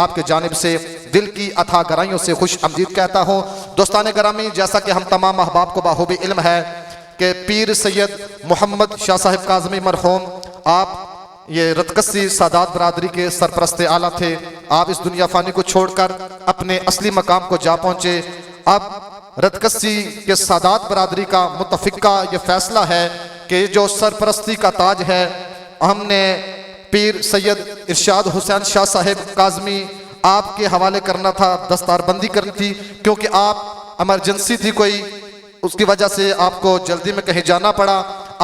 آپ کے جانب سے دل کی اتھا گرائیوں سے خوش آمدید کہتا ہوں۔ دوستان گرامی، جیسا کہ ہم تمام احباب کو بخوبی علم ہے کہ پیر سید محمد شاہ صاحب کاظمی مرحوم آپ یہ رتکسی سادات برادری کے سرپرست اعلیٰ تھے۔ آپ اس دنیا فانی کو چھوڑ کر اپنے اصلی مقام کو جا پہنچے۔ اب رتکسی کے سادات برادری کا متفقہ یہ فیصلہ ہے کہ جو سرپرستی کا تاج ہے ہم نے پیر سید ارشاد حسین شاہ صاحب کاظمی آپ کے حوالے کرنا تھا، دستار بندی کرنی تھی، کیونکہ آپ ایمرجنسی تھی کوئی، اس کی وجہ سے آپ کو جلدی میں کہیں جانا پڑا۔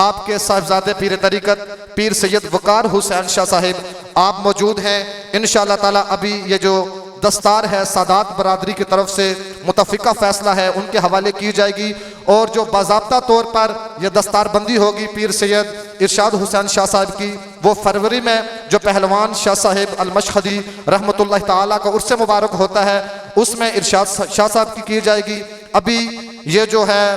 آپ کے صاحبزادے پیر طریقت پیر سید وقار حسین شاہ صاحب آپ موجود ہیں۔ انشاءاللہ تعالی ابھی یہ جو دستار ہے سادات برادری کی طرف سے متفقہ فیصلہ ہے ان کے حوالے کی جائے گی، اور جو باضابطہ طور پر یہ دستار بندی ہوگی پیر سید ارشاد حسین شاہ صاحب کی، وہ فروری میں جو پہلوان شاہ صاحب المشہدی رحمۃ اللہ تعالیٰ کا عرس مبارک ہوتا ہے اس میں ارشاد شاہ صاحب کی جائے گی۔ ابھی یہ جو ہے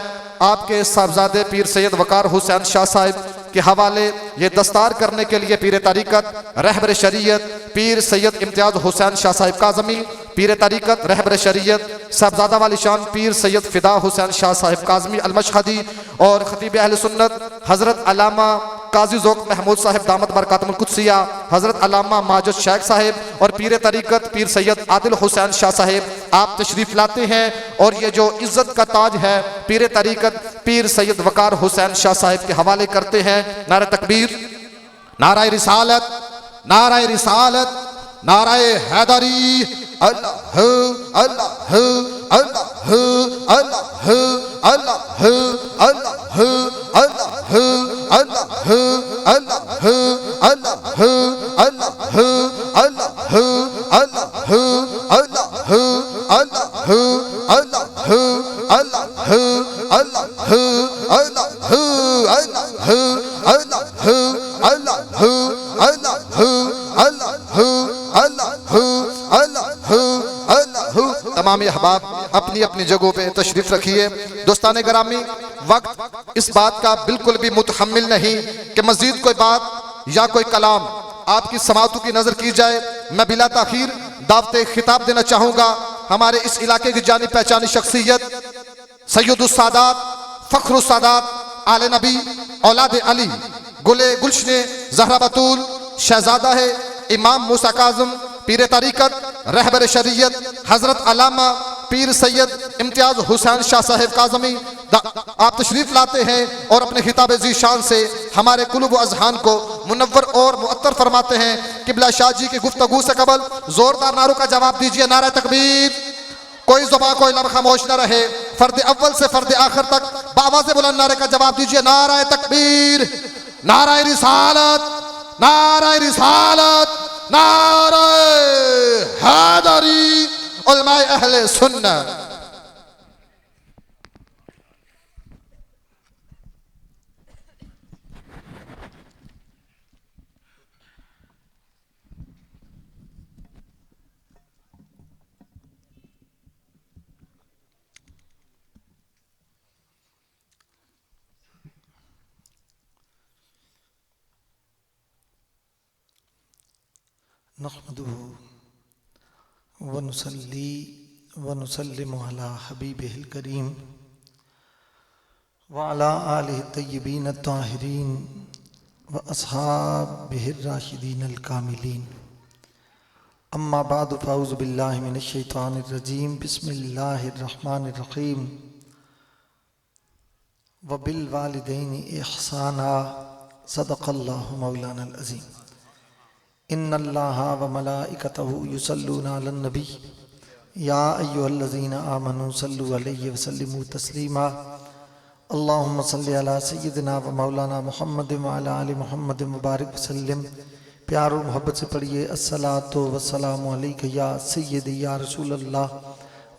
آپ کے صاحبزادے پیر سید وقار حسین شاہ صاحب کے حوالے یہ دستار کرنے کے لیے پیر طریقت رہبر شریعت پیر سید امتیاز حسین شاہ صاحب کاظمی، پیر طریقت رہبر شریعت صاحبزادہ والی شان پیر سید فدا حسین شاہ صاحب کاظمی المشہدی، اور خطیب اہل سنت حضرت علامہ قاضی ذوق محمود صاحب دامت برکاتہم القدسیہ، حضرت علامہ ماجد شیخ صاحب اور پیر طریقت پیر سید عادل حسین شاہ صاحب آپ تشریف لاتے ہیں، اور یہ جو عزت کا تاج ہے پیر طریقت پیر سید وقار حسین شاہ صاحب کے حوالے کرتے ہیں۔ نعرہ تکبیر، نعرہ رسالت، نعرہ رسالت، نعرہ حیدری، اللہ اللہ اللہ اللہ اللہ اللہ اللہ اللہ تمام احباب اپنی اپنی جگہوں پہ تشریف رکھیے۔ دوستان گرامی، وقت اس بات کا بالکل بھی متحمل نہیں کہ مزید کوئی بات یا کوئی کلام آپ کی سماعتوں کی نظر کی جائے۔ میں بلا تاخیر دعوت خطاب دینا چاہوں گا ہمارے اس علاقے کی جانی پہچانی شخصیت سید السادات فخر السادات آل نبی اولاد علی گلے گلشن زہرا بطول شہزادہ ہے امام موسیٰ کاظم پیر طریقت رہبر شریعت حضرت علامہ پیر سید امتیاز حسین شاہ صاحب کاظمی آپ تشریف لاتے ہیں اور اپنے خطاب ذی شان سے ہمارے قلوب و اذہان کو منور اور معطر فرماتے ہیں۔ قبلہ شاہ جی کی گفتگو سے قبل زوردار نعروں کا جواب دیجئے۔ نعرہ تکبیر، کوئی زبان کوئی لب خاموش نہ رہے، فرد اول سے فرد آخر تک بآواز بلند نعرے کا جواب دیجئے۔ نعرہ تکبیر، نعرہ رسالت، نعرہ رسالت، نعرہ حیدری، علماء اہل سنت۔ نحمده ونصلي ونسلم على حبيبه الكريم وعلى آله الطيبين الطاهرين وأصحابه الراشدين الكاملين، أما بعد فأعوذ بالله من الشيطان الرجيم، بسم الله الرحمن الرحيم، وبالوالدين إحسانا، صدق الله مولانا العظيم۔ ان اللہ وملائکتہ یصلون علی النبی یا ایھا الذین آمنوا صلوا علیہ وسلموا تسلیما، اللہم صلی علی سیدنا و مولانا محمد وعلی آل محمد مبارک وسلم۔ پیار اور محبت سے پڑھیے الصلاۃ والسلام علیک یا سیدی یا رسول اللہ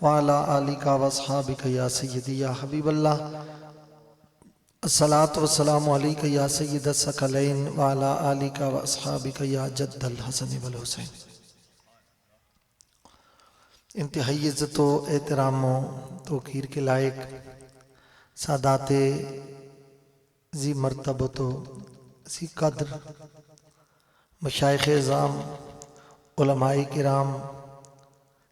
وعلی آلک و اصحابک یا سیدی یا حبیب اللہ، الصلاۃ والسلام علیک یا سید الثقلین وعلی آلک و اصحابک یا جد الحسن والحسین۔ انتہائی عزت و احترام و توقیر کے لائق سادات ذی مرتبت و ذی قدر مشائخ اعظام علماء کرام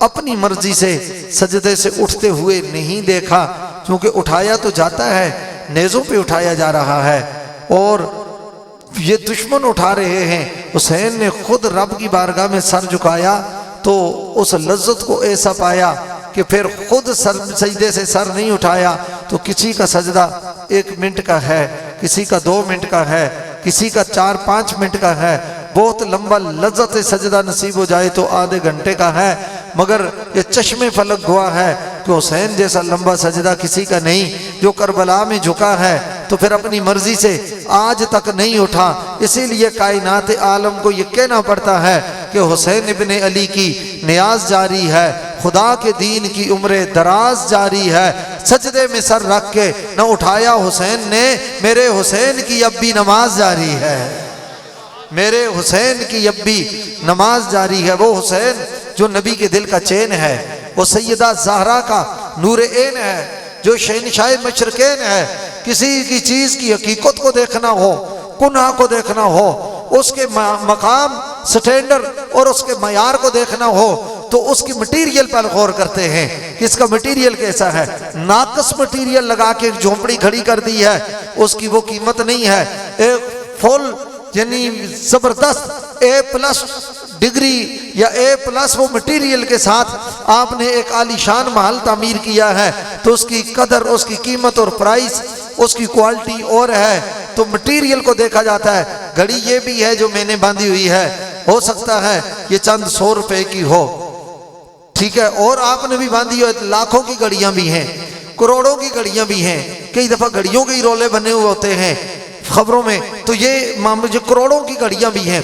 اپنی مرضی سے سجدے سے اٹھتے ہوئے نہیں دیکھا، کیونکہ اٹھایا تو جاتا ہے، نیزوں پہ اٹھایا جا رہا ہے اور یہ دشمن اٹھا رہے ہیں۔ حسین نے خود رب کی بارگاہ میں سر جھکایا تو اس لذت کو ایسا پایا کہ پھر خود سجدے سے سر نہیں اٹھایا تو کسی کا سجدہ 1 منٹ کا ہے، کسی کا 2 منٹ کا ہے، کسی کا 4-5 منٹ کا ہے، بہت لمبا لذت سجدہ نصیب ہو جائے تو آدھے گھنٹے کا ہے، مگر یہ چشم فلک گواہ ہے کہ حسین جیسا لمبا سجدہ کسی کا نہیں۔ جو کربلا میں جھکا ہے تو پھر اپنی مرضی سے آج تک نہیں اٹھا، اسی لیے کائنات عالم کو یہ کہنا پڑتا ہے کہ حسین ابن علی کی نیاز جاری ہے، خدا کے دین کی عمر دراز جاری ہے۔ سجدے میں سر رکھ کے نہ اٹھایا حسین نے، میرے حسین کی اب بھی نماز جاری ہے، میرے حسین کی اب بھی نماز جاری ہے۔ وہ حسین جو نبی کے دل کا چین ہے، وہ سیدہ زہرا کا نور عین ہے، جو شہنشاہ مشرقین ہے۔ کسی کی چیز کی حقیقت کو دیکھنا ہو، کنہا کو دیکھنا ہو، اس کے مقام سٹینڈر اور اس کے معیار کو دیکھنا ہو تو اس کی مٹیریل پر غور کرتے ہیں کہ اس کا مٹیریل کیسا ہے۔ ناقص مٹیریل لگا کے ایک جھونپڑی کھڑی کر دی ہے، اس کی وہ قیمت نہیں ہے۔ ایک فل یعنی زبردست A+ ڈگری یا A+ وہ مٹیریل کے ساتھ آپ نے ایک عالی شان محل تعمیر کیا ہے تو اس کی قدر، اس کی قیمت اور پرائس، اس کی کوالٹی اور ہے۔ تو مٹیریل کو دیکھا جاتا ہے۔ گھڑی یہ بھی ہے جو میں نے باندھی ہوئی ہے، ہو سکتا ہے یہ چند 100 روپے کی ہو، ٹھیک ہے، اور آپ نے بھی باندھی ہوئی، لاکھوں کی گھڑیاں بھی ہیں، کروڑوں کی گھڑیاں بھی ہیں، کئی دفعہ گھڑیوں کے ہی رولے بنے ہوئے ہوتے ہیں خبروں میں، تو یہ کروڑوں کی گھڑیاں بھی ہیں۔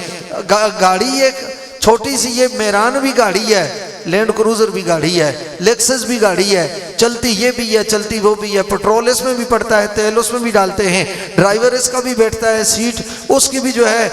گاڑی ایک چھوٹی سی یہ میران بھی گاڑی ہے، لینڈ کروزر بھی گاڑی ہے، لیکسس بھی گاڑی ہے، چلتی یہ بھی ہے، چلتی وہ بھی ہے، پٹرول اس میں بھی پڑتا ہے، تیل اس میں بھی ڈالتے ہیں، ڈرائیور اس کا بھی بیٹھتا ہے، سیٹ اس کی بھی جو ہے،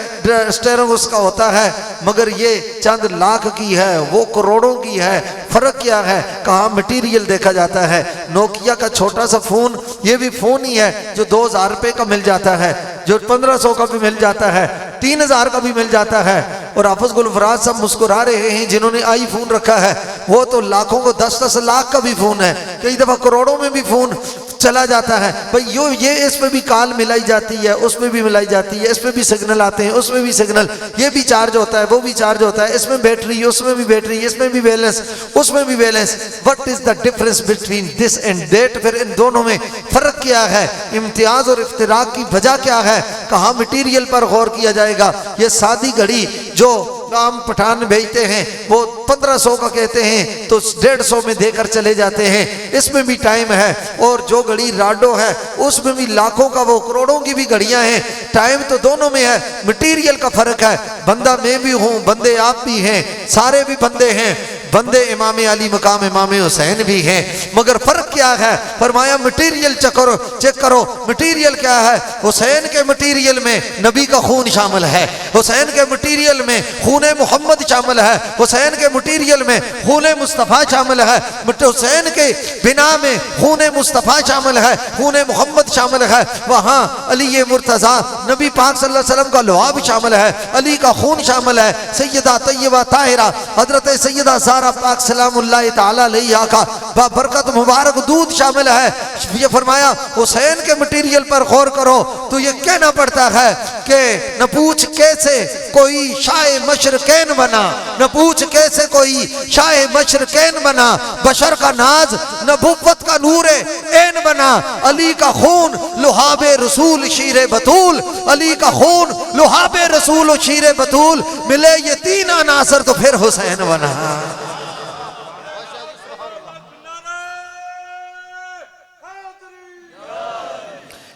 اسٹیئرنگ اس کا ہوتا ہے، مگر یہ چند لاکھ کی ہے، وہ کروڑوں کی ہے۔ فرق کیا ہے؟ کہاں مٹیریل دیکھا جاتا ہے۔ نوکیا کا چھوٹا سا فون، یہ بھی فون ہی ہے جو 2000 روپے کا مل جاتا ہے، جو 1500 کا بھی مل جاتا ہے، 3000 کا بھی مل جاتا ہے۔ اور حافظ گلفراز صاحب مسکرا رہے ہیں جنہوں نے آئی فون رکھا ہے، وہ تو لاکھوں کو 10-10 لاکھ کا بھی فون ہے، کئی دفعہ کروڑوں میں بھی فون چلا جاتا ہے۔ بھئی یہ اس میں بھی کال ملائی جاتی ہے، اس میں بھی ملائی جاتی ہے، اس میں بھی سگنل آتے ہیں، اس میں بھی سگنل، یہ بھی چارج ہوتا ہے، وہ بھی چارج ہوتا ہے، اس میں بیٹری، اس میں بھی بیٹری، اس میں بھی بیلنس، اس میں بھی balance. What is the difference between this and that؟ پھر ان دونوں میں فرق کیا ہے؟ امتیاز اور افتراق کی وجہ کیا ہے؟ کہاں مٹیریل پر غور کیا جائے گا؟ یہ سادی گھڑی جو عام پٹھان بھیجتے ہیں وہ 1500 کا کہتے ہیں تو 150 میں دے کر چلے جاتے ہیں، اس میں بھی ٹائم ہے۔ اور جو گھڑی راڈو ہے اس میں بھی لاکھوں کا، وہ کروڑوں کی بھی گھڑیاں ہیں، ٹائم تو دونوں میں ہے، مٹیریل کا فرق ہے۔ بندہ میں بھی ہوں، بندے آپ بھی ہیں، سارے بھی بندے ہیں، بندے امام علی مقام امام حسین بھی ہیں، مگر فرق کیا ہے؟ فرمایا مٹیریل چیک کرو، مٹیریل کیا ہے؟ حسین کے مٹیریل میں نبی کا خون شامل ہے، حسین کے مٹیریل میں خون محمد شامل ہے، حسین کے مٹیریل میں خون مصطفیٰ شامل ہے، حسین کے بنا میں خون مصطفیٰ شامل ہے، خون محمد شامل ہے۔ وہاں علی مرتضیٰ نبی پاک صلی اللہ علیہ وسلم کا لعاب شامل ہے، علی کا خون شامل ہے، سیدہ طیبہ طاہرہ حضرت سیدہ زہرا پاک سلام اللہ تعالی علیہا کا برکت مبارک دودھ شامل ہے۔ یہ فرمایا حسین کے مٹیریل پر غور کرو تو یہ کہنا پڑتا ہے کہ نہ پوچھ کیسے کوئی شاہ مشرقین بنا، نہ پوچھ کیسے کوئی شاہ مشرقین بنا، بشر کا ناز نبوت کا نور عین بنا، علی کا خون لہاب رسول شیر بطول، علی کا خون لہاب رسول و شیر بطول، ملے یہ 3 عناصر تو پھر حسین بنا۔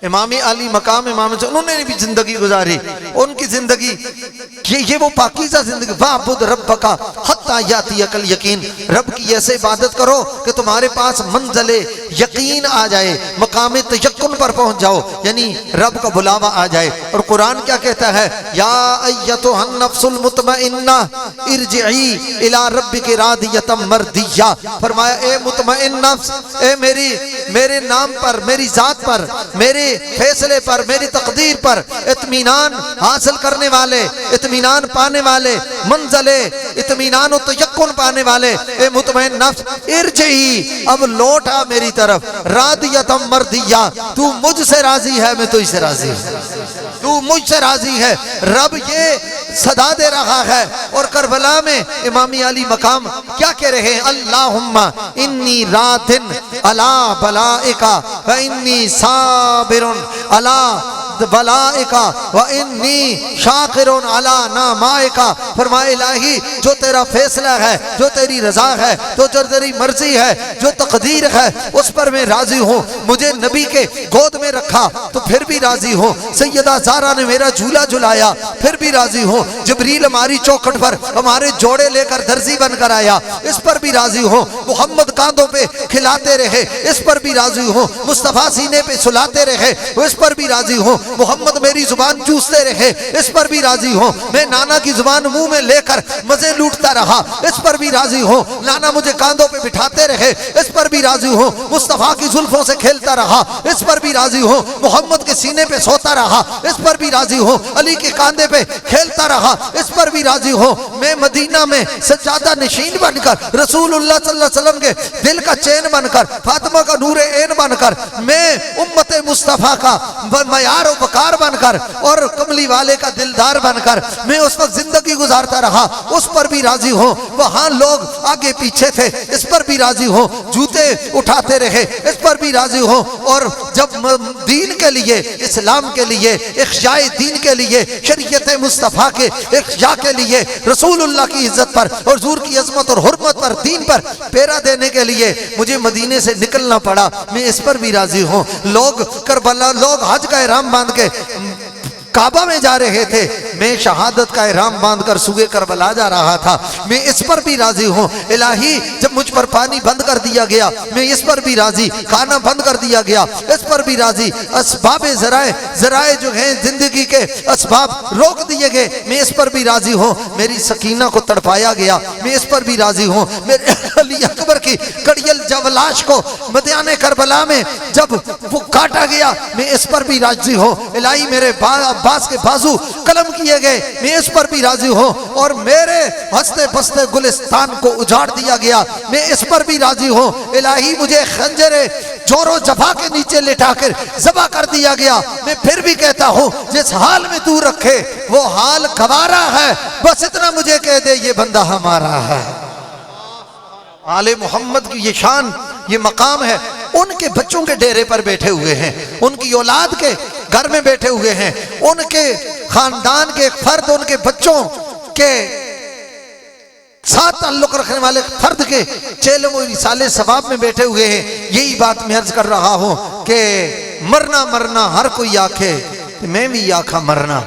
امام علی مقام امام سے انہوں نے بھی زندگی گزاری، ان کی زندگی یہ وہ پاکیزہ زندگی، وَعْبُدْ رَبَّكَ حَتَّى يَأْتِيَكَ الْيَقِينُ، رب کی ایسے عبادت کرو کہ تمہارے پاس منزل یقین آ جائے، مقام تیقن پر پہنچ جاؤ، یعنی رب کا بلاوا آ جائے۔ اور قرآن کیا کہتا ہے؟ یا ایتھا النفس المطمئنہ ارجعی الی ربک راضیۃ مرضیہ، فرمایا اے مطمئن نفس، اے میرے نام پر، میری ذات پر، میرے فیصلے پر، میری تقدیر پر اطمینان حاصل کرنے والے، اطمینان اطمینان پانے والے، منزل اطمینان و تیقن پانے والے، اے مطمئن نفس ارجعی، اب لوٹا میری طرف، راضیۃ مرضیہ، تو مجھ سے راضی ہے میں تجھ سے راضی ہوں، تو مجھ سے راضی ہے۔ رب یہ صدا دے رہا ہے۔ اور کربلا میں امام علی مقام کیا کہہ رہے ہیں؟ اللہم انی راضٍ علی بلائکا وانی صابر علی بلائکا وانی شاکر علی نعمائکا۔ فرمائے الہی جو تیرا فیصلہ ہے، جو تیری رضا ہے، جو تیری مرضی ہے، جو تقدیر ہے، اس پر میں راضی ہوں۔ مجھے نبی کے گود میں رکھا تو پھر بھی راضی ہوں، سیدہ زہرا نے میرا جھولا جھلایا پھر بھی راضی ہوں، جبریل ہماری چوکھٹ پر ہمارے جوڑے لے کر درزی بن کر آیا اس پر بھی راضی ہوں، محمد کاندھوں پہ کھلاتے رہے اس پر بھی راضی ہوں، مصطفیٰ سینے پہ سلاتے رہے اس پر بھی راضی ہوں، محمد میری زبان چوستے رہے اس پر بھی راضی ہوں، میں نانا کی زبان منہ میں لے کر مزے لوٹتا رہا اس پر بھی راضی ہوں، نانا مجھے کاندھوں پہ بٹھاتے رہے اس پر بھی راضی ہوں، مصطفیٰ کی زلفوں سے کھیلتا رہا اس پر بھی راضی ہوں، محمد کے سینے پہ سوتا رہا اس پر بھی راضی ہوں، علی کے کاندھے پہ کھیلتا رہا اس پر بھی راضی ہوں، میں مدینہ میں سجادہ نشین بن کر، رسول اللہ صلی اللہ علیہ وسلم کے دل کا چین بن کر، فاطمہ کا نور عین بن کر، میں امت مصطفیٰ کا معیار و وقار بن کر اور کملی والے کا دلدار بن کر میں اس وقت زندگی گزارتا رہا اس پر بھی راضی ہوں، وہاں لوگ آگے پیچھے تھے اس پر بھی راضی ہوں، جوتے اٹھاتے رہے اس پر بھی راضی ہوں، اور جب دین کے لیے، اسلام کے لیے، احیاء دین کے لیے، شریعت مصطفیٰ کے احیاء کے لیے، رسول اللہ کی عزت پر اور حضور کی عظمت اور حرمت پر، دین پر پیرا دینے کے لیے مجھے مدینے سے نکلنا پڑا، میں اس پر بھی راضی ہوں۔ لوگ کربلا، لوگ حج کا احرام باندھ کے کعبہ میں جا رہے تھے، میں شہادت کا احرام باندھ کر سوئے کربلا جا رہا تھا، میں اس پر بھی راضی ہوں۔ الہی جب مجھ پر پانی بند کر دیا گیا میں اس پر بھی راضی، کھانا بند کر دیا گیا اس پر بھی راضی، اسباب ذرائع جو ہیں زندگی کے اسباب روک دیے گئے میں اس پر بھی راضی ہوں، میری سکینہ کو تڑپایا گیا میں اس پر بھی راضی ہوں، میرے علی اکبر کی کڑیل جولاش کو مدیان کربلا میں جب وہ کاٹا گیا میں اس پر بھی راضی ہوں۔ الہی میرے عباس کے بازو قلم کیے گئے میں اس پر بھی راضی ہوں، اور میرے ہنستے بستے گلستان کو اجاڑ دیا گیا میں اس پر بھی راضی ہوں۔ الہی مجھے خنجر جور و جفا کے نیچے لٹا کر ذبح کر دیا گیا میں پھر بھی کہتا ہوں جس حال میں تو رکھے وہ حال گوارا ہے، بس اتنا مجھے کہہ دے یہ بندہ ہمارا ہے۔ آل محمد کی یہ شان، یہ مقام ہے، ان کے بچوں کے ڈیرے پر بیٹھے ہوئے ہیں، ان کی اولاد کے گھر میں بیٹھے ہوئے ہیں، ان کے خاندان کے فرد، ان کے بچوں کے ساتھ تعلق رکھنے والے فرد کے چیلے و رسالے ثواب میں بیٹھے ہوئے ہیں۔ یہی بات میں عرض کر رہا ہوں کہ مرنا ہر کوئی آکھے تے میں بھی آکھا مرنا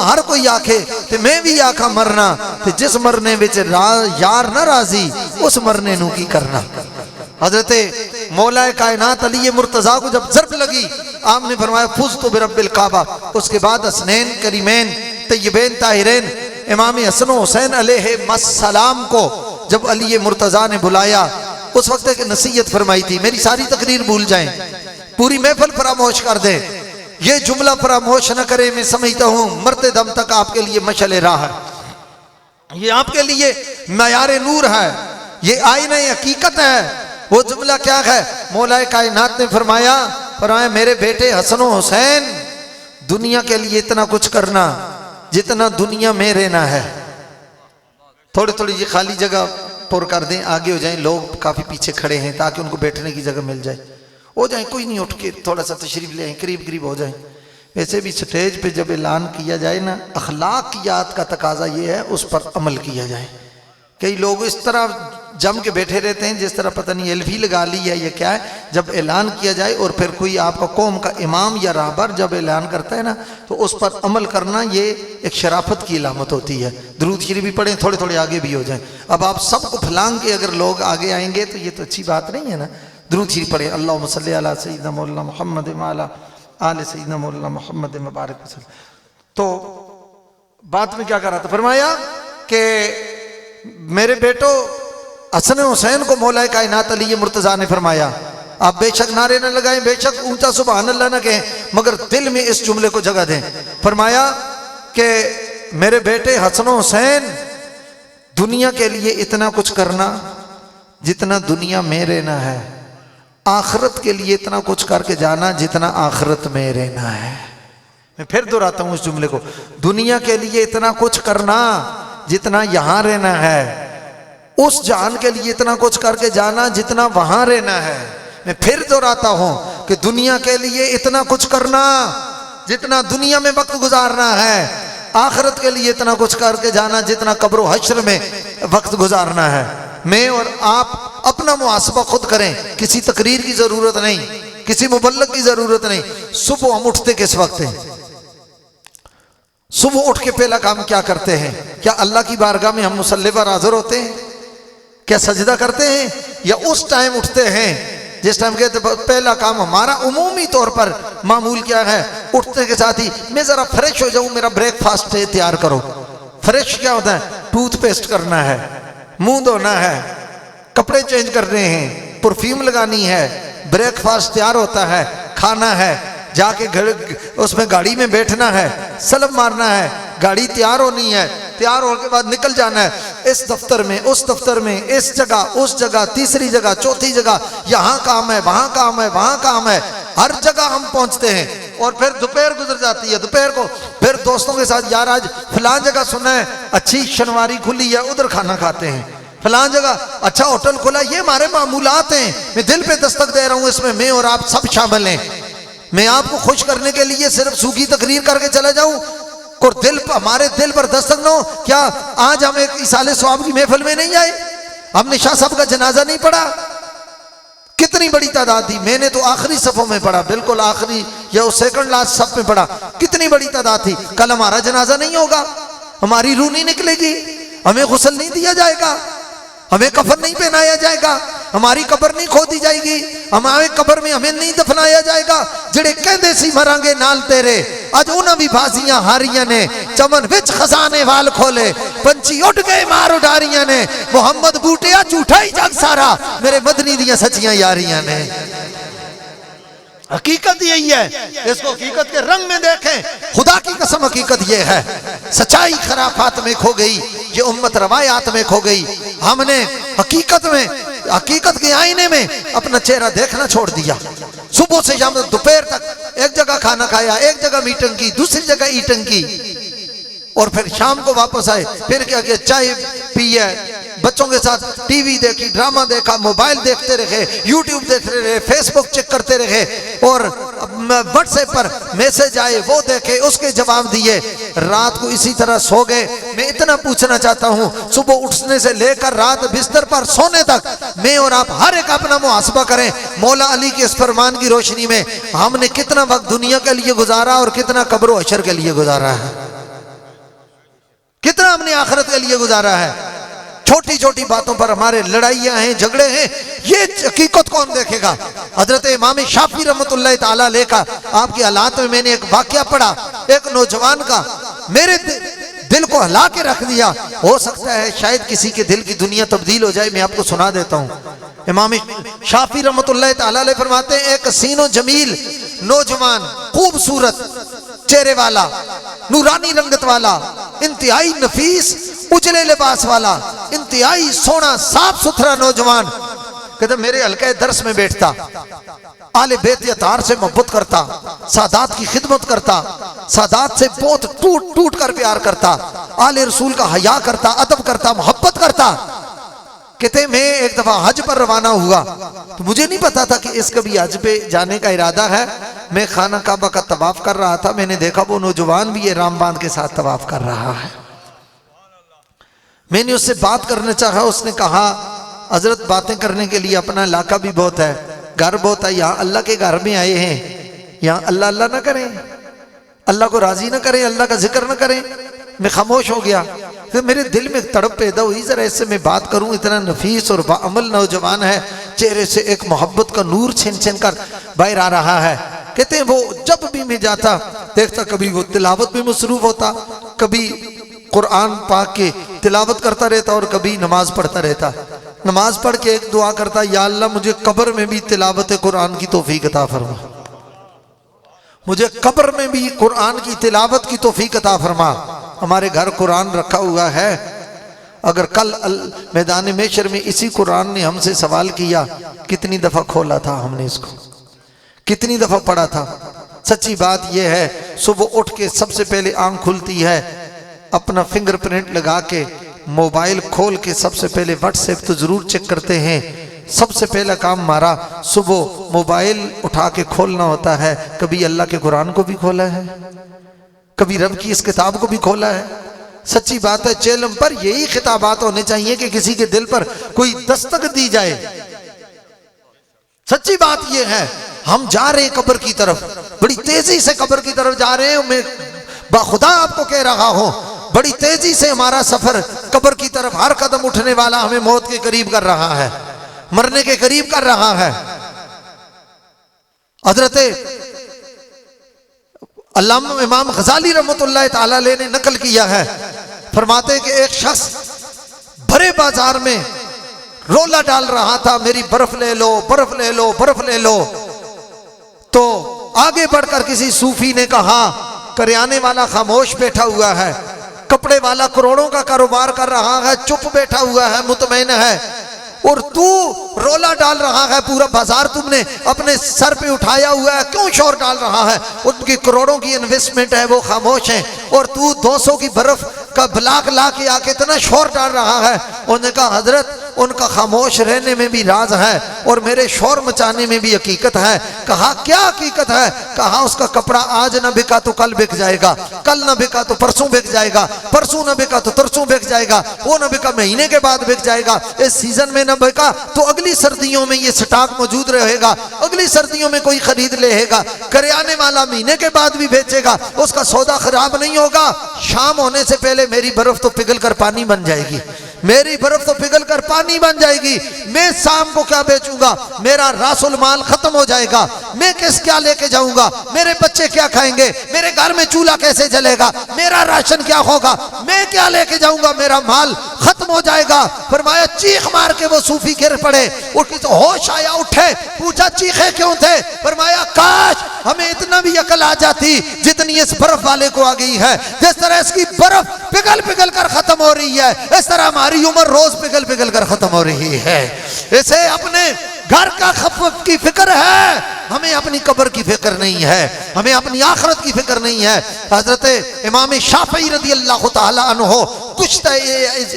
ہر کوئی آکھے تے میں بھی آکھا مرنا، تے جس مرنے وچ یار نہ راضی اس مرنے نو کی کرنا۔ حضرت مولا کائنات علی مرتضیٰ کو جب ضرب لگی آپ نے فرمایا فزت برب الکعبہ، اس کے بعد حسنین کریمین طیبین طاہرین امام حسن و حسین علیہ السلام کو جب علی مرتضیٰ نے بلایا اس وقت ایک نصیحت فرمائی تھی، میری ساری تقریر بھول جائیں، پوری محفل فراموش کر دیں، یہ جملہ فراموش نہ کریں، میں سمجھتا ہوں مرتے دم تک آپ کے لیے مشعل راہ ہے، یہ آپ کے لیے معیار نور ہے، یہ آئینہ حقیقت ہے۔ وہ جملہ کیا ہے؟ مولا کائنات نے فرمایا میرے بیٹے حسن و حسین دنیا کے لیے اتنا کچھ کرنا جتنا دنیا میں رہنا ہے۔ تھوڑی یہ خالی جگہ پر کر دیں، آگے ہو جائیں، لوگ کافی پیچھے کھڑے ہیں تاکہ ان کو بیٹھنے کی جگہ مل جائے، ہو جائیں، کوئی نہیں، اٹھ کے تھوڑا سا تشریف لے آئیں، قریب ہو جائیں۔ ویسے بھی سٹیج پہ جب اعلان کیا جائے نا، اخلاقیات کا تقاضا یہ ہے اس پر عمل کیا جائے۔ کئی لوگ اس طرح جم کے بیٹھے رہتے ہیں جس طرح پتہ نہیں ایلفی لگا لی ہے یہ کیا ہے، جب اعلان کیا جائے اور پھر کوئی آپ کا قوم کا امام یا راہبر جب اعلان کرتا ہے نا تو اس پر عمل کرنا یہ ایک شرافت کی علامت ہوتی ہے۔ درود شریف بھی پڑھیں، تھوڑے آگے بھی ہو جائیں۔ اب آپ سب کو پھلانگ کے اگر لوگ آگے آئیں گے تو یہ تو اچھی بات نہیں ہے نا۔ درود شریف پڑھیں، اللہم صلی علی سیدنا مولانا محمد وعلی آل سیدنا مولانا محمد مبارک وسلم۔ تو بات میں کیا کر رہا تھا؟ فرمایا کہ میرے بیٹو حسن حسین کو مولا کائنات علی مرتضیٰ نے فرمایا آپ بے شک نعرے نہ لگائیں، بے شک اونچا سبحان اللہ نہ کہیں، مگر دل میں اس جملے کو جگہ دیں۔ فرمایا کہ میرے بیٹے حسن و حسین دنیا کے لیے اتنا کچھ کرنا جتنا دنیا میں رہنا ہے، آخرت کے لیے اتنا کچھ کر کے جانا جتنا آخرت میں رہنا ہے۔ میں پھر دہراتا ہوں اس جملے کو، دنیا کے لیے اتنا کچھ کرنا جتنا یہاں رہنا ہے، اس جان کے لیے اتنا کچھ کر کے جانا جتنا وہاں رہنا ہے۔ میں پھر دہراتا ہوں کہ دنیا کے لیے اتنا کچھ کرنا جتنا دنیا میں وقت گزارنا ہے، آخرت کے لیے اتنا کچھ کر کے جانا جتنا قبر و حشر میں وقت گزارنا ہے۔ میں اور آپ اپنا محاسبہ خود کریں، کسی تقریر کی ضرورت نہیں، کسی مبلغ کی ضرورت نہیں۔ صبح ہم اٹھتے کس وقت ہیں؟ صبح اٹھ کے پہلا کام کیا کرتے ہیں؟ کیا اللہ کی بارگاہ میں ہم مصلی پر حاضر ہوتے ہیں؟ کیا سجدہ کرتے ہیں؟ یا اس ٹائم اٹھتے ہیں جس ٹائم کہتے پہلا کام ہمارا عمومی طور پر معمول کیا ہے؟ اٹھتے کے ساتھ ہی میں ذرا فریش ہو جاؤں، میرا بریک فاسٹ تیار کرو۔ فریش کیا ہوتا ہے؟ ٹوتھ پیسٹ کرنا ہے، منہ دھونا ہے، کپڑے چینج کرنے ہیں، پرفیوم لگانی ہے، بریک فاسٹ تیار ہوتا ہے، کھانا ہے، جا کے اس میں گاڑی میں بیٹھنا ہے، سلام مارنا ہے، گاڑی تیار ہونی ہے، تیار ہونے کے بعد نکل جانا ہے، اس دفتر میں، اس دفتر میں، اس جگہ، تیسری جگہ، چوتھی جگہ، یہاں کام ہے، وہاں کام ہے، وہاں کام ہے، ہر جگہ ہم پہنچتے ہیں۔ اور پھر دوپہر گزر جاتی ہے، دوپہر کو پھر دوستوں کے ساتھ یار آج فلان جگہ سنا ہے اچھی شنواری کھلی ہے، ادھر کھانا کھاتے ہیں، فلان جگہ اچھا ہوٹل کھلا، یہ ہمارے معمولات ہیں۔ میں دل پہ دستک دے رہا ہوں، اس میں اور آپ سب شامل ہیں۔ میں آپ کو خوش کرنے کے لیے صرف سوکھی تقریر کر کے چلا جاؤں اور ہمارے دل پر دستک نہ ہو؟ کیا آج ہم ایک ایصال ثواب کی محفل میں نہیں آئے؟ ہم نے شاہ صاحب کا جنازہ نہیں پڑھا؟ کتنی بڑی تعداد تھی، میں نے تو آخری صفوں میں پڑھا، بالکل آخری یا سیکنڈ لاسٹ صف میں پڑھا، کتنی بڑی تعداد تھی۔ کل ہمارا جنازہ نہیں ہوگا، ہماری روح نہیں نکلے گی، ہمیں غسل نہیں دیا جائے گا، ہمیں کفن نہیں پہنایا جائے گا، ہماری قبر نہیں کھودی جائے گی، ہمارے قبر میں ہمیں نہیں دفنایا جائے گا۔ جڑے کہندے سی مرانگے نال تیرے، اج انہاں بھی بازیاں ہاریاں نے، چمن وچ خزانے وال کھولے، پنچھی اٹھ گئے مار اڈاریاں نے، محمد بوٹیا جھوٹا ہی جگ سارا، میرے مدنی دیاں سچیاں یاریاں نے۔ حقیقت یہی ہے، اس کو حقیقت کے رنگ میں دیکھیں۔ خدا کی قسم حقیقت یہ ہے، سچائی خرافات میں کھو گئی، یہ امت روایات میں کھو گئی۔ ہم نے حقیقت کے آئینے میں اپنا چہرہ دیکھنا چھوڑ دیا۔ صبح سے شام دوپہر تک ایک جگہ کھانا کھایا، ایک جگہ میٹنگ کی، دوسری جگہ ایٹنگ کی، اور پھر شام کو واپس آئے، پھر کیا کیا؟ چائے پی ہے، بچوں کے ساتھ ٹی وی دیکھی، ڈرامہ دیکھا، موبائل دیکھتے رہے، یوٹیوب دیکھتے رہے، فیس بک چیک کرتے رہے، اور واٹس ایپ پر میسج آئے وہ دیکھے، اس کے جواب دیے، رات کو اسی طرح سو گئے۔ میں اتنا پوچھنا چاہتا ہوں، صبح اٹھنے سے لے کر رات بستر پر سونے تک میں اور آپ ہر ایک اپنا محاسبہ کریں۔ مولا علی کے اس فرمان کی روشنی میں ہم نے کتنا وقت دنیا کے لیے گزارا اور کتنا قبر و حشر کے لیے گزارا ہے، کتنا ہم نے آخرت کے لیے گزارا ہے۔ چھوٹی چھوٹی باتوں پر ہمارے لڑائیاں ہیں، جھگڑے ہیں، یہ حقیقت کون دیکھے گا؟ حضرت امام شافعی رحمۃ اللہ تعالیٰ علیہ کا آپ کے حالات میں نے ایک واقعہ پڑھا، ایک نوجوان کا، میرے دل کو ہلا کے رکھ دیا۔ ہو سکتا ہے شاید کسی کے دل کی دنیا تبدیل ہو جائے، میں آپ کو سنا دیتا ہوں۔ امام شافعی رحمۃ اللہ تعالیٰ علیہ فرماتے ہیں، ایک حسین و جمیل نوجوان، خوبصورت چہرے والا، نورانی رنگت والا، انتہائی نفیس اجلے لباس والا، انتہائی سونا صاف ستھرا نوجوان، کہتے میرے حلقہ درس میں بیٹھتا، آل بیت اطہار سے محبت کرتا، سادات کی خدمت کرتا، سادات سے بہت ٹوٹ ٹوٹ کر پیار کرتا، آل رسول کا حیا کرتا، ادب کرتا، محبت کرتا۔ کہتے میں ایک دفعہ حج پر روانہ ہوا تو مجھے نہیں پتا تھا کہ اس کا بھی حج پہ جانے کا ارادہ ہے۔ میں خانہ کعبہ کا طواف کر رہا تھا، میں نے دیکھا وہ نوجوان بھی یہ رام باندھ کے ساتھ طواف کر رہا ہے۔ میں نے اس سے بات کرنا چاہا، اس نے کہا حضرت باتیں کرنے کے لیے اپنا علاقہ بھی بہت ہے، گھر بہت ہے، یہاں اللہ کے گھر میں آئے ہیں، یہاں اللہ اللہ نہ کریں، اللہ کو راضی نہ کریں، اللہ کا ذکر نہ کریں۔ میں خاموش ہو گیا، پھر میرے دل میں تڑپ پیدا ہوئی، ذرا اس سے میں بات کروں، اتنا نفیس اور باعمل نوجوان ہے، چہرے سے ایک محبت کا نور چھن چھن کر باہر آ رہا ہے۔ کہتے ہیں وہ جب بھی میں جاتا دیکھتا، کبھی وہ تلاوت میں مصروف ہوتا، کبھی قرآن پاک کے تلاوت کرتا رہتا اور کبھی نماز پڑھتا رہتا۔ نماز پڑھ کے ایک دعا کرتا، یا اللہ مجھے قبر میں بھی تلاوت قرآن کی توفیق عطا فرما، مجھے قبر میں بھی قرآن کی تلاوت کی توفیق عطا فرما۔ ہمارے گھر قرآن رکھا ہوا ہے، اگر کل میدان محشر میں اسی قرآن نے ہم سے سوال کیا کتنی دفعہ کھولا تھا ہم نے اس کو، کتنی دفعہ پڑھا تھا؟ سچی بات یہ ہے صبح اٹھ کے سب سے پہلے آنکھ کھلتی ہے، اپنا فنگر پرنٹ لگا کے موبائل کھول کے سب سے پہلے واٹس ایپ تو ضرور چیک کرتے ہیں۔ سب سے پہلا کام ہمارا صبح موبائل اٹھا کے کھولنا ہوتا ہے۔ کبھی اللہ کے قرآن کو بھی کھولا ہے، کبھی رب کی اس کتاب کو بھی کھولا ہے؟ سچی بات ہے چیلم پر یہی خطابات ہونے چاہیے کہ کسی کے دل پر کوئی دستک دی جائے۔ سچی بات یہ ہے ہم جا رہے ہیں قبر کی طرف، بڑی تیزی سے قبر کی طرف جا رہے ہیں۔ میں بخدا آپ کو کہہ رہا ہوں بڑی تیزی سے ہمارا سفر قبر کی طرف، ہر قدم اٹھنے والا ہمیں موت کے قریب کر رہا ہے، مرنے کے قریب کر رہا ہے۔ حضرت علامہ امام غزالی رحمۃ اللہ تعالی علیہ نے نقل کیا ہے، فرماتے ہیں کہ ایک شخص بھرے بازار میں رولا ڈال رہا تھا، میری برف لے لو، برف لے لو، برف لے لو۔ تو آگے بڑھ کر کسی صوفی نے کہا، کریانے والا خاموش بیٹھا ہوا ہے، کپڑے والا کروڑوں کا کاروبار کر رہا ہے، چپ بیٹھا ہوا ہے، مطمئن ہے، اور تو رولا ڈال رہا ہے، پورا بازار تم نے اپنے سر پہ اٹھایا ہوا ہے، کیوں شور ڈال رہا ہے؟ ان کی کروڑوں کی انویسٹمنٹ ہے، وہ خاموش ہیں، اور تو 200 کی برف کا بلاک لا کے آ کے اتنا شور ڈال رہا ہے۔ انہوں نے کہا حضرت ان کا خاموش رہنے میں بھی راز ہے اور میرے شور مچانے میں بھی حقیقت ہے۔ کہا کیا حقیقت ہے؟ کہا اس کا کپڑا آج نہ بکا تو کل بک جائے گا، کل نہ بکا تو پرسوں بک جائے گا، پرسوں نہ بکا تو ترسوں بک جائے گا، وہ نہ بکا مہینے کے بعد بک جائے گا، اس سیزن میں نہ بکا تو اگلی سردیوں میں یہ سٹاک موجود رہے گا، اگلی سردیوں میں کوئی خرید لے گا، کریانے والا مہینے کے بعد بھی بیچے گا، اس کا سودا خراب نہیں ہوگا۔ شام ہونے سے پہلے میری برف تو پگھل کر پانی بن جائے گی، میری برف تو پگھل کر پانی بن جائے گی، میں شام کو کیا بیچوں گا؟ میرا راس المال ختم ہو جائے گا، میں کیا لے کے جاؤں گا؟ میرے بچے کیا کھائیں گے؟ میرے گھر میں چولہا کیسے جلے گا؟ میرا راشن کیا ہوگا؟ میں کیا لے کے جاؤں گا؟ میرا مال ختم ہو جائے گا۔ فرمایا چیخ مار کے وہ صوفی گر پڑے، اٹھی تو ہوش آیا، اٹھے، پوچھا چیخے کیوں تھے؟ فرمایا کاش ہمیں اتنا بھی عقل آ جاتی جتنی اس برف والے کو آ گئی ہے، جس طرح اس کی برف پگھل پگھل کر ختم ہو رہی ہے، اس طرح ہماری عمر روز پگھل پگھل کر ختم ہو رہی ہے۔ اسے اپنے گھر کا خفت کی فکر ہے، ہمیں اپنی قبر کی فکر نہیں ہے، ہمیں اپنی آخرت کی فکر نہیں ہے۔ حضرت امام شافعی رضی اللہ تعالی عنہ کچھ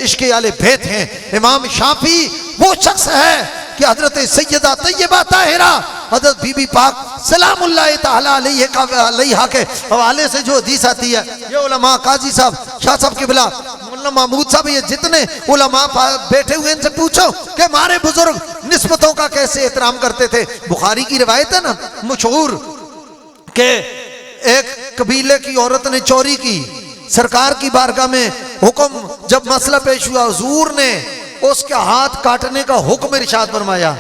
عشق اہل بیت ہیں۔ امام شافعی وہ شخص ہے کہ حضرت سیدہ طیبہ طاہرہ حضرت بی بی پاک سلام اللہ تعالی علیہ کے حوالے سے جو حدیث آتی ہے، یہ علماء قاضی صاحب، شاہ صاحب قبلہ، مولانا محمود صاحب، یہ جتنے علماء بیٹھے ہوئے ان سے پوچھو کہ ہمارے بزرگ نسبتوں کا کیسے احترام کرتے تھے۔ بخاری کی روایت ہے نا مشہور کہ ایک قبیلے کی عورت نے چوری کی، سرکار کی بارگاہ میں حکم جب مسئلہ پیش ہوا، حضور نے اس کے ہاتھ کاٹنے کا حکم ارشاد فرمایا۔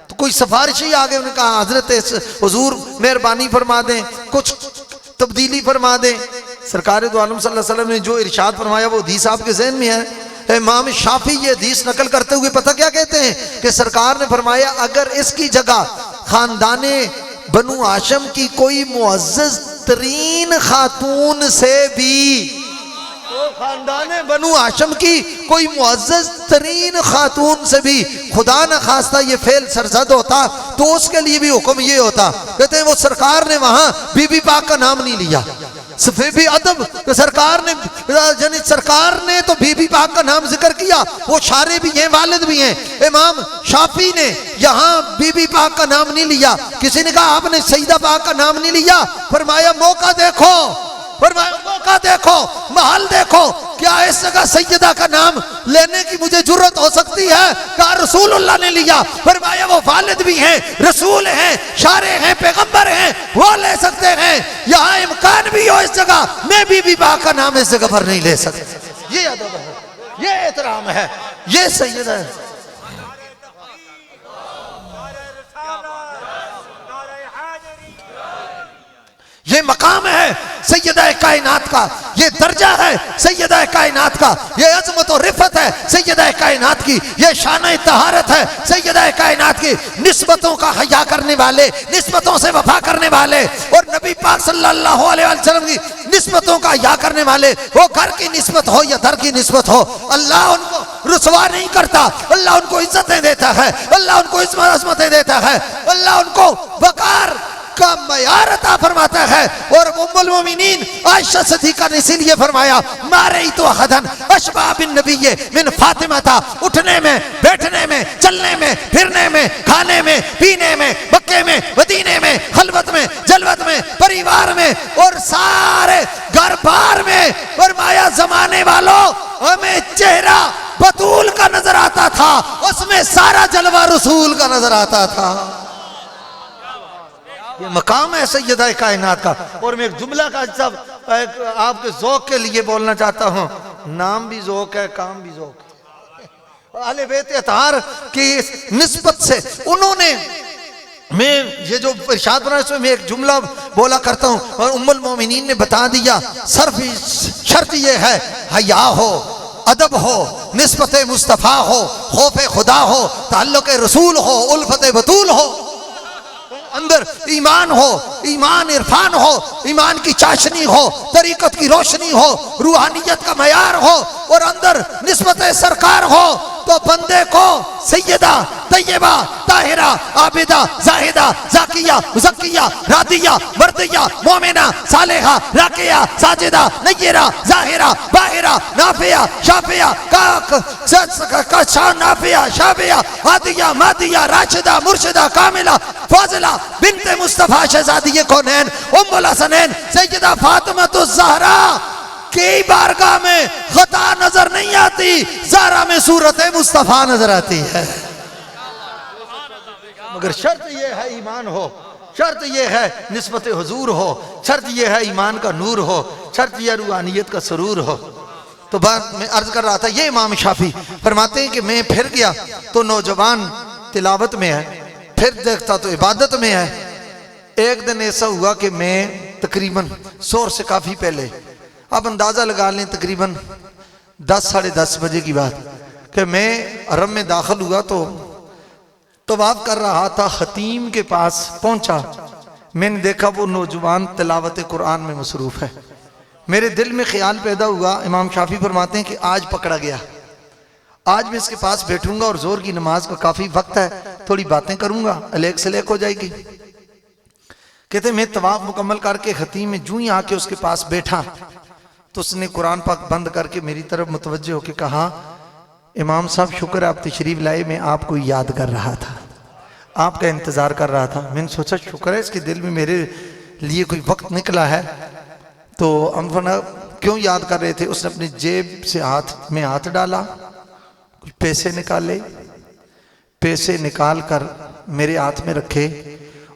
تو کوئی سفارشی آگے انہوں نے کہا حضرت حضور مہربانی فرما دیں، کچھ تبدیلی فرما دیں۔ سرکار دو عالم صلی اللہ علیہ وسلم نے جو ارشاد فرمایا وہ حدیث آپ کے ذہن میں ہے۔ امام شافعی یہ حدیث نقل کرتے ہوئے پتہ کیا کہتے ہیں کہ سرکار نے فرمایا اگر اس کی جگہ خاندان بنو ہاشم کی کوئی معزز ترین خاتون سے بھی، خاندان بنو ہاشم کی کوئی معزز ترین خاتون سے بھی خدا نہ خواستہ یہ فعل سرزد ہوتا تو اس کے لیے بھی حکم یہ ہوتا۔ کہتے ہیں وہ سرکار نے وہاں بی بی پاک کا نام نہیں لیا، صفی ادب کہ سرکار نے یعنی سرکار نے تو بی بی پاک کا نام ذکر کیا، وہ شارع بھی ہیں، والد بھی ہیں۔ امام شافعی نے یہاں بی بی پاک کا نام نہیں لیا۔ کسی نے کہا آپ نے سیدہ پاک کا نام نہیں لیا، فرمایا موقع دیکھو، فرمایا موقع دیکھو، محل دیکھو، کیا اس جگہ سیدہ کا نام لینے کی مجھے جرت ہو سکتی ہے؟ کہا رسول اللہ نے لیا، فرمایا وہ والد بھی ہیں، رسول ہیں، شارع ہیں، پیغمبر ہیں، وہ لے سکتے ہیں، یہاں امکان بھی ہو اس جگہ میں بی بی پاک کا نام اس جگہ پر نہیں لے سکتا۔ یہ ادب ہے، یہ احترام ہے، یہ سیدہ ہے۔ یہ مقام ہے سیدہ کائنات کا، یہ درجہ ہے سیدہ کائنات کا، یہ عظمت و رفت ہے سیدہ کائنات کی، یہ شان طہارت ہے سیدہ کائنات کی۔ نسبتوں کا حیا کرنے والے، نسبتوں سے وفا کرنے والے، اور نبی پاک صلی اللہ علیہ وسلم کی نسبتوں کا حیا کرنے والے، وہ گھر کی نسبت ہو یا در کی نسبت ہو، اللہ ان کو رسوا نہیں کرتا، اللہ ان کو عزتیں دیتا ہے، اللہ ان کو عظمتیں دیتا ہے، اللہ ان کو وقار کا معیار عطا فرماتا ہے۔ اور ام المومنین عائشہ صدیقہ نے اسی لیے فرمایا مارئی تو احدن اشبہ بالنبی من فاطمہ تھا، اٹھنے میں، بیٹھنے میں، چلنے میں، پھرنے میں، کھانے میں، پینے میں، مکے میں، مدینے میں، خلوت میں، جلوت میں، پریوار میں، اور سارے گھر بار میں، فرمایا زمانے والوں ہمیں چہرہ بطول کا نظر آتا تھا، اس میں سارا جلوہ رسول کا نظر آتا تھا۔ یہ مقام ہے سیدہ کائنات کا۔ اور میں ایک جملہ کا جب آپ کے ذوق کے لیے بولنا چاہتا ہوں، نام بھی ذوق ہے، کام بھی ذوق ہے۔ اہل بیت اطہار کی اس نسبت سے انہوں نے، میں یہ جو ارشاد بنا اس میں ایک جملہ بولا کرتا ہوں، اور ام المومنین نے بتا دیا، صرف شرط یہ ہے حیا ہو، ادب ہو، نسبت مصطفیٰ ہو، خوف خدا ہو، تعلق رسول ہو، الفت بطول ہو، اندر ایمان ہو، ایمان عرفان ہو، ایمان کی چاشنی ہو، طریقت کی روشنی ہو، روحانیت کا معیار ہو، اور اندر نسبت سرکار ہو، تو بندے کو سیدہ، طیبہ، طاہرہ، عابدہ، زاہدہ، زاکیہ، مزکیہ، راضیہ، مردیہ، مومنہ، صالحہ، راکعہ، ساجدہ، نیرہ، ظاہرہ، باہرہ، نافعہ، شافعہ، نافعہ، شافعہ، ہادیہ، مادیہ، راشدہ، مرشدہ، کاملہ، فاضلہ، بنت مصطفیٰ شہزادی کونین، ام الحسنین، سیدہ فاطمہ الزہرا کی بارگاہ میں خطا نظر نہیں آتی، زہرا میں صورت مصطفیٰ نظر آتی ہے۔ مگر شرط یہ ہے ایمان ہو، شرط یہ ہے نسبت حضور ہو، شرط یہ ہے ایمان کا نور ہو، شرط یہ روحانیت کا سرور ہو۔ تو بات میں عرض کر رہا تھا، یہ امام شافعی فرماتے ہیں کہ میں پھر گیا تو نوجوان تلاوت میں ہے، پھر دیکھتا تو عبادت میں ہے۔ ایک دن ایسا ہوا کہ میں تقریباً سور سے کافی پہلے، آپ اندازہ لگا لیں تقریباً 10 ساڑھے 10 بجے کی بات، کہ میں حرم میں داخل ہوا تو طواف کر رہا تھا، خطیم کے پاس پہنچا، میں نے دیکھا وہ نوجوان تلاوت قرآن میں مصروف ہے۔ میرے دل میں خیال پیدا ہوا، امام شافعی فرماتے ہیں کہ آج پکڑا گیا، آج میں اس کے پاس بیٹھوں گا اور زور کی نماز کا کافی وقت ہے، تھوڑی باتیں کروں گا، الیک سلیک ہو جائے گی۔ کہتے میں طواف مکمل کر کے خطیم میں جوں ہی آ کے اس کے پاس بیٹھا تو اس نے قرآن پاک بند کر کے میری طرف متوجہ ہو کے کہا، امام صاحب شکر آپ تشریف لائے، میں آپ کو یاد کر رہا تھا، آپ کا انتظار کر رہا تھا۔ میں نے سوچا شکر ہے اس کے دل میں میرے لیے کوئی وقت نکلا ہے۔ تو ہم فرمایا کیوں یاد کر رہے تھے؟ اس نے اپنی جیب سے ہاتھ ڈالا، کچھ پیسے نکالے، پیسے نکال کر میرے ہاتھ میں رکھے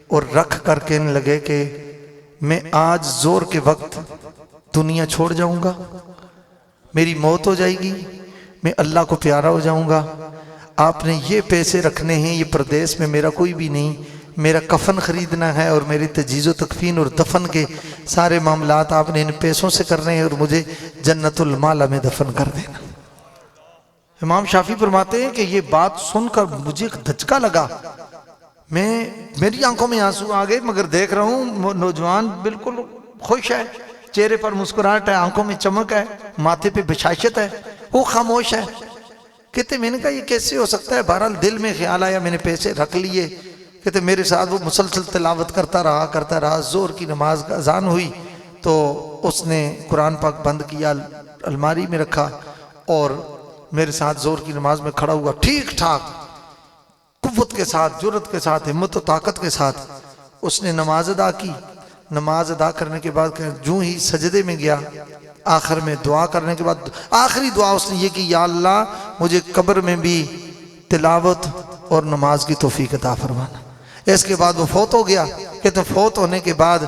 اور رکھ کر کہنے لگے کہ میں آج زور کے وقت دنیا چھوڑ جاؤں گا، میری موت ہو جائے گی، میں اللہ کو پیارا ہو جاؤں گا، آپ نے یہ پیسے رکھنے ہیں، یہ پردیس میں میرا کوئی بھی نہیں، میرا کفن خریدنا ہے اور میری تجہیز و تکفین اور دفن کے سارے معاملات آپ نے ان پیسوں سے کرنے ہیں اور مجھے جنت المعلا میں دفن کر دینا۔ امام شافعی فرماتے ہیں کہ یہ بات سن کر مجھے ایک دھچکا لگا، میری آنکھوں میں آنسو آ گئے، مگر دیکھ رہا ہوں نوجوان بالکل خوش ہے، چہرے پر مسکراہٹ ہے، آنکھوں میں چمک ہے، ماتھے پہ بشاشت ہے، وہ خاموش ہے۔ کہتے میں نے کہا یہ کیسے ہو سکتا ہے؟ بہرحال دل میں خیال آیا، میں نے پیسے رکھ لیے۔ کہتے میرے ساتھ وہ مسلسل تلاوت کرتا رہا، زور کی نماز کا اذان ہوئی تو اس نے قرآن پاک بند کیا، الماری میں رکھا اور میرے ساتھ زور کی نماز میں کھڑا ہوا، ٹھیک ٹھاک قوت کے ساتھ، جرت کے ساتھ، ہمت و طاقت کے ساتھ اس نے نماز ادا کی۔ نماز ادا کرنے کے بعد جو ہی سجدے میں گیا، آخر میں دعا کرنے کے بعد آخری دعا اس نے یہ کہ یا اللہ مجھے قبر میں بھی تلاوت اور نماز کی توفیق عطا فرمانا۔ اس کے بعد وہ فوت ہو گیا۔ کہتے ہیں فوت ہونے کے بعد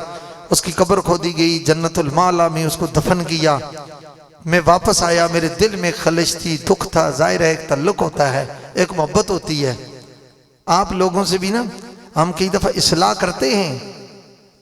اس کی قبر کھودی گئی، جنت المعلا میں اس کو دفن کیا۔ میں واپس آیا، میرے دل میں خلش تھی، دکھ تھا، ظاہر ہے ایک تعلق ہوتا ہے، ایک محبت ہوتی ہے۔ آپ لوگوں سے بھی نا ہم کئی دفعہ اصلاح کرتے ہیں،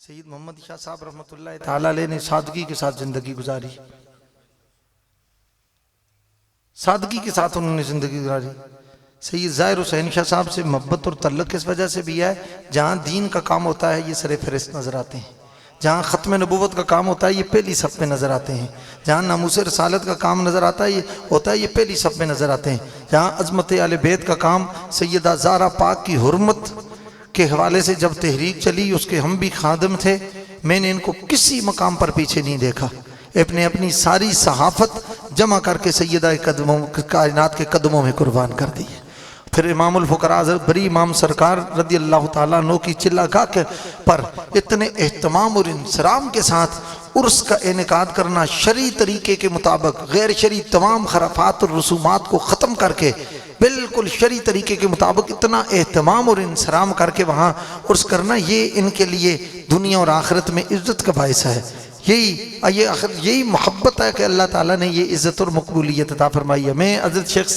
سید محمد شاہ صاحب رحمۃ اللہ تعالی علیہ نے سادگی کے ساتھ زندگی گزاری، سادگی کے ساتھ انہوں نے زندگی گزاری۔ سید ظاہر حسین شاہ صاحب سے محبت اور تعلق کس وجہ سے بھی ہے، جہاں دین کا کام ہوتا ہے یہ سر فہرست نظر آتے ہیں، جہاں ختم نبوت کا کام ہوتا ہے یہ پہلی صف پہ نظر آتے ہیں، جہاں ناموس رسالت کا کام نظر آتا ہے یہ پہلی صف میں نظر آتے ہیں، جہاں عظمت اہل بیت کا کام، سیدہ زہرا پاک کی حرمت کے حوالے سے جب تحریک چلی اس کے ہم بھی خادم تھے، میں نے ان کو کسی مقام پر پیچھے نہیں دیکھا، اپنی ساری صحافت جمع کر کے سیدہ کائنات کے قدموں میں قربان کر دی۔ پھر امام الفقراء حضرت بری امام سرکار رضی اللہ تعالیٰ عنہ کی چلہ گاہ پر اتنے اہتمام اور انصرام کے ساتھ عرس کا انعقاد کرنا، شرعی طریقے کے مطابق غیر شرعی تمام خرافات اور رسومات کو ختم کر کے بالکل شرعی طریقے کے مطابق اتنا اہتمام اور انصرام کر کے وہاں عرس کرنا، یہ ان کے لیے دنیا اور آخرت میں عزت کا باعث ہے۔ یہی محبت ہے کہ اللہ تعالیٰ نے یہ عزت اور مقبولیت عطا فرمائی ہے۔ میں حضرت شیخ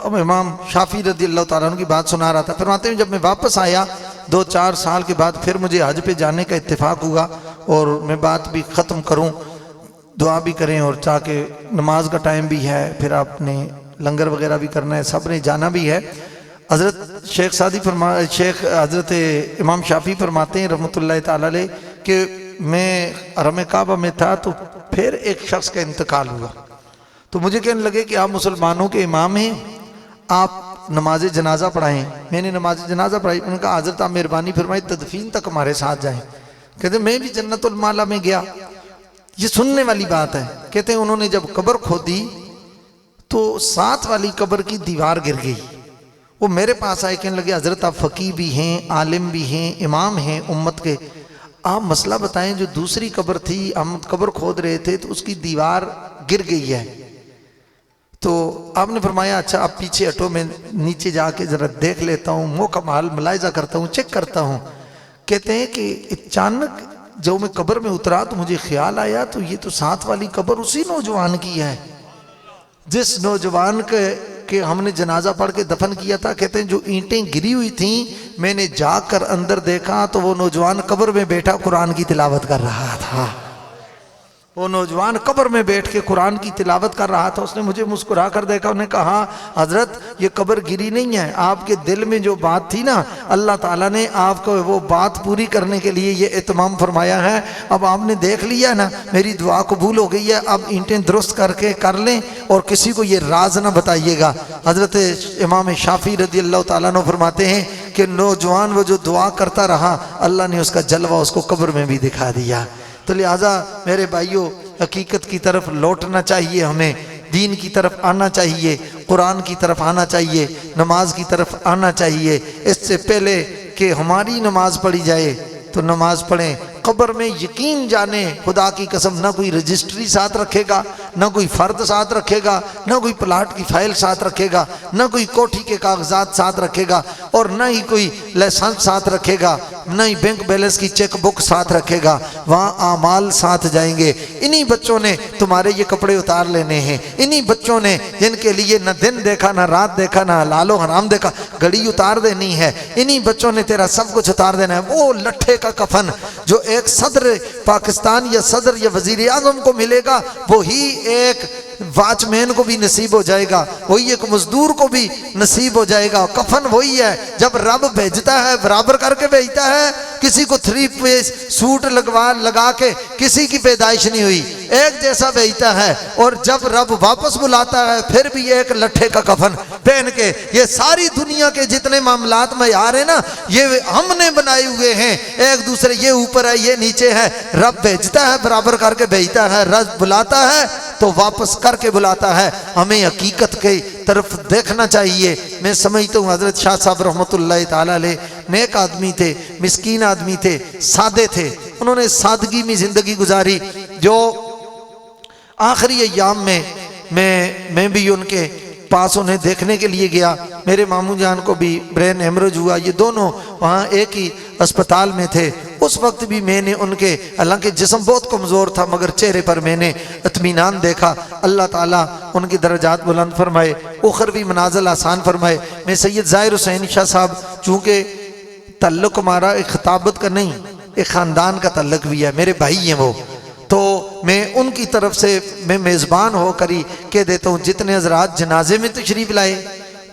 امام شافعی رضی اللہ تعالیٰ عنہ کی بات سنا رہا تھا، فرماتے ہیں جب میں واپس آیا 2-4 سال کے بعد پھر مجھے حج پہ جانے کا اتفاق ہوا، اور میں بات بھی ختم کروں، دعا بھی کریں، اور تاکہ نماز کا ٹائم بھی ہے، پھر آپ نے لنگر وغیرہ بھی کرنا ہے، سب نے جانا بھی ہے۔ حضرت شیخ حضرت امام شافعی فرماتے ہیں رحمۃ اللہ تعالیٰ علیہ کہ میں حرم کعبہ میں تھا تو پھر ایک شخص کا انتقال ہوا، تو مجھے کہنے لگے کہ آپ مسلمانوں کے امام ہیں، آپ نماز جنازہ پڑھائیں۔ میں نے نماز جنازہ پڑھائی، میں نے کہا حضرت آپ مہربانی فرمائی تدفین تک ہمارے ساتھ جائیں۔ کہتے ہیں میں بھی جنت المالا میں گیا، یہ سننے والی بات ہے۔ کہتے ہیں انہوں نے جب قبر کھودی تو ساتھ والی قبر کی دیوار گر گئی، وہ میرے پاس آئے، کہنے لگے حضرت آپ فقیہ بھی ہیں، عالم بھی ہیں، امام ہیں امت کے، آپ مسئلہ بتائیں جو دوسری قبر تھی، ہم قبر کھود رہے تھے تو اس کی دیوار گر گئی ہے۔ تو آپ نے فرمایا اچھا آپ پیچھے ہٹو، میں نیچے جا کے ذرا دیکھ لیتا ہوں، موقع محال ملاحظہ کرتا ہوں، چیک کرتا ہوں۔ کہتے ہیں کہ اچانک جب میں قبر میں اترا تو مجھے خیال آیا تو یہ تو ساتھ والی قبر اسی نوجوان کی ہے جس نوجوان کے ہم نے جنازہ پڑھ کے دفن کیا تھا۔ کہتے ہیں جو اینٹیں گری ہوئی تھیں میں نے جا کر اندر دیکھا تو وہ نوجوان قبر میں بیٹھا قرآن کی تلاوت کر رہا تھا، وہ نوجوان قبر میں بیٹھ کے قرآن کی تلاوت کر رہا تھا۔ اس نے مجھے مسکرا کر دیکھا، انہوں نے کہا حضرت یہ قبر گری نہیں ہے، آپ کے دل میں جو بات تھی نا اللہ تعالیٰ نے آپ کو وہ بات پوری کرنے کے لیے یہ اہتمام فرمایا ہے، اب آپ نے دیکھ لیا نا میری دعا قبول ہو گئی ہے، اب اینٹیں درست کر لیں اور کسی کو یہ راز نہ بتائیے گا۔ حضرت امام شافعی رضی اللہ تعالیٰ عنہ فرماتے ہیں کہ نوجوان وہ جو دعا کرتا رہا اللہ نے اس کا جلوہ اس کو قبر میں بھی دکھا دیا۔ تو لہٰذا میرے بھائیوں حقیقت کی طرف لوٹنا چاہیے، ہمیں دین کی طرف آنا چاہیے، قرآن کی طرف آنا چاہیے، نماز کی طرف آنا چاہیے۔ اس سے پہلے کہ ہماری نماز پڑھی جائے تو نماز پڑھیں، قبر میں یقین جانیں خدا کی قسم نہ کوئی رجسٹری ساتھ رکھے گا، نہ کوئی فرد ساتھ رکھے گا، نہ کوئی پلاٹ کی فائل ساتھ رکھے گا، نہ کوئی کوٹھی کے کاغذات ساتھ رکھے گا، اور نہ ہی کوئی لائسنس ساتھ رکھے گا، نہ ہی بینک بیلنس کی چیک بک ساتھ رکھے گا، وہاں اعمال ساتھ جائیں گے۔ انہی بچوں نے تمہارے یہ کپڑے اتار لینے ہیں، انہی بچوں نے جن کے لیے نہ دن دیکھا نہ رات دیکھا نہ حلال و حرام دیکھا، گھڑی اتار دینی ہے، انہی بچوں نے تیرا سب کچھ اتار دینا ہے۔ وہ لٹھے کا کفن جو ایک صدر پاکستان یا صدر یا وزیر اعظم کو ملے گا وہی ایک واچ مین کو بھی نصیب ہو جائے گا، وہی ایک مزدور کو بھی نصیب ہو جائے گا۔ کفن وہی ہے جب رب بھیجتا ہے برابر کر کے بھیجتا ہے، کسی کو 3 پیس سوٹ لگا کے کسی کی پیدائش نہیں ہوئی، ایک جیسا بھیجتا ہے، اور جب رب واپس بلاتا ہے پھر بھی ایک لٹھے کا کفن پہن کے۔ یہ ساری دنیا کے جتنے معاملات معیار ہیں نا یہ ہم نے بنائے ہوئے ہیں، ایک دوسرے یہ اوپر ہے یہ نیچے ہے، رب بھیجتا ہے برابر کر کے بھیجتا ہے، رب بلاتا ہے تو واپس کر کے بلاتا ہے۔ ہمیں حقیقت کی طرف دیکھنا چاہیے۔ میں سمجھتا ہوں حضرت شاہ صاحب رحمۃ اللہ تعالیٰ علیہ نیک آدمی تھے، مسکین آدمی تھے، سادے تھے، انہوں نے سادگی میں زندگی گزاری۔ جو آخری ایام میں بھی ان کے پاس انہیں دیکھنے کے لیے گیا، میرے ماموں جان کو بھی برین ہیمرج ہوا، یہ دونوں وہاں ایک ہی اسپتال میں تھے۔ اس وقت بھی میں نے ان کے، حالانکہ جسم بہت کمزور تھا مگر چہرے پر میں نے اطمینان دیکھا۔ اللہ تعالیٰ ان کی درجات بلند فرمائے، اخروی منازل آسان فرمائے۔ میں سید ظاہر حسین شاہ صاحب چونکہ تعلق ہمارا ایک خطابت کا نہیں، ایک خاندان کا تعلق بھی ہے، میرے بھائی ہیں وہ، تو میں ان کی طرف سے میں میزبان ہو کر ہی کہہ دیتا ہوں جتنے حضرات جنازے میں تشریف لائے،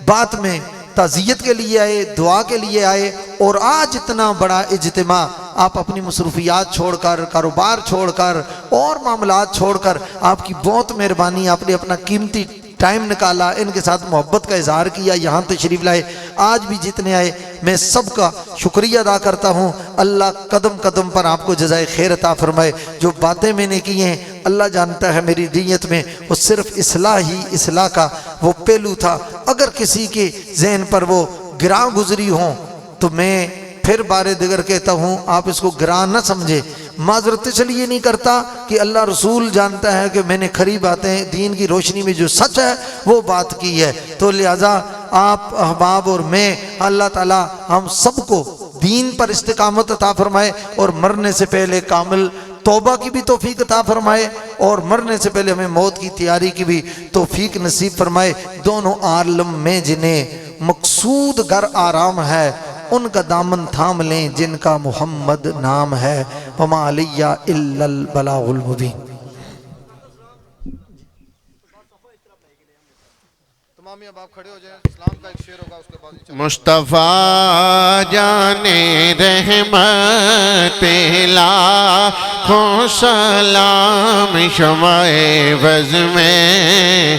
بات میں تعزیت کے لیے آئے، دعا کے لیے آئے، اور آج اتنا بڑا اجتماع آپ اپنی مصروفیات چھوڑ کر، کاروبار چھوڑ کر اور معاملات چھوڑ کر، آپ کی بہت مہربانی، آپ نے اپنا قیمتی ٹائم نکالا، ان کے ساتھ محبت کا اظہار کیا، یہاں تشریف لائے، آج بھی جتنے آئے میں سب کا شکریہ ادا کرتا ہوں۔ اللہ قدم قدم پر آپ کو جزائے خیر عطا فرمائے۔ جو باتیں میں نے کی ہیں اللہ جانتا ہے میری نیت میں وہ صرف اصلاح کا وہ پہلو تھا، اگر کسی کے ذہن پر وہ گراں گزری ہوں تو میں پھر بار دیگر کہتا ہوں آپ اس کو گراں نہ سمجھے، معذرت اس لیے نہیں کرتا کہ اللہ رسول جانتا ہے کہ میں نے کھری باتیں دین کی روشنی میں جو سچ ہے وہ بات کی ہے، تو لہٰذا آپ احباب اور میں اللہ تعالی ہم سب کو دین پر استقامت عطا فرمائے، اور مرنے سے پہلے کامل توبہ کی بھی توفیق عطا فرمائے، اور مرنے سے پہلے ہمیں موت کی تیاری کی بھی توفیق نصیب فرمائے۔ دونوں عالم میں جنہیں مقصود گھر آرام ہے ان کا دامن تھام لیں جن کا محمد نام ہے، وما علیہ الا البلاغ المبین۔ تمام اب آپ کھڑے ہو جائیں، اسلام کا ایک شعر ہوگا اس کے بعد مصطفیٰ جان رحمت لاکھوں سلام، شمع بز میں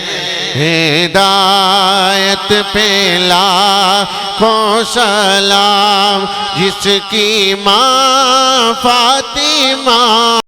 ہدایت پہ لاکھوں سلام، جس کی ماں فاطمہ